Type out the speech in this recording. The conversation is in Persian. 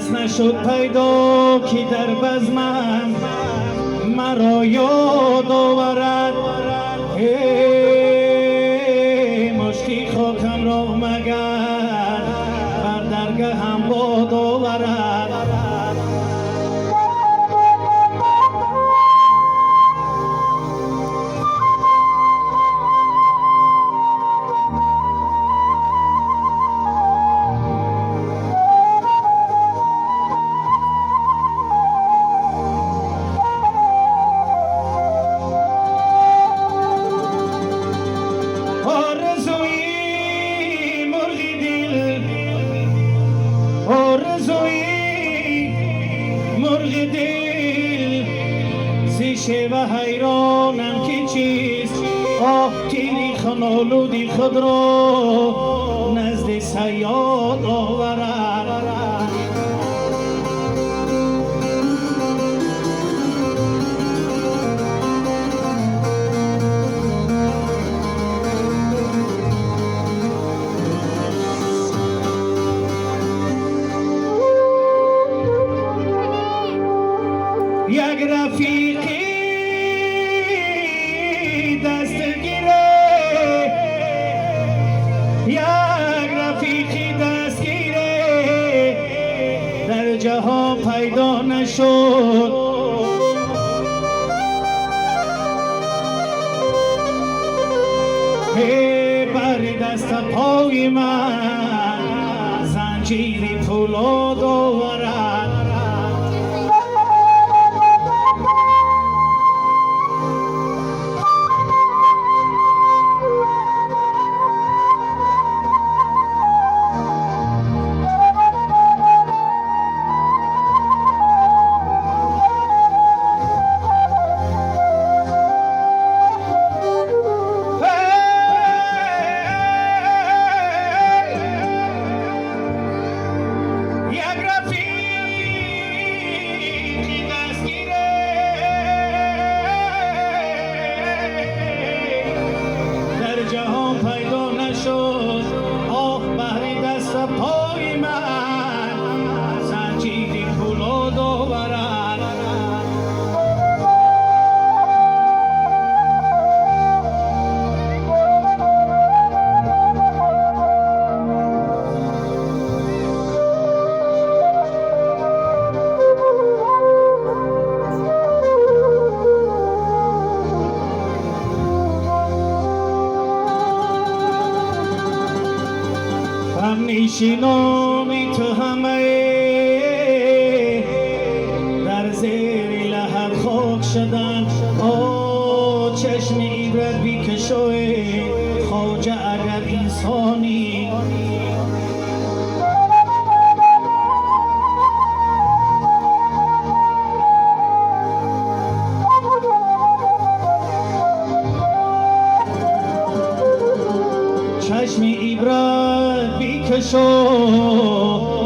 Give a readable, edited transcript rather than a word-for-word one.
کس نشد پیدا که در بزمم مرا یاد آورد. مشتی خاکم را مگر بر درگهم باد آورد. و حیرانم که چیست آه تیری خنالودی خود را نزد صیاد آورد. یک رفیقی در جهان پیدا نشد. بر دست پای من زنجیری فولاد آورد. جهان پیدا نشد آه بهر دست پای من زنجیری فولاد آورد. نشینامی تو همه در زیر لحد خاک شدن. آه چشم عبرت بیکشوی خواجه اگر انسانی. چشم عبرت بیکشو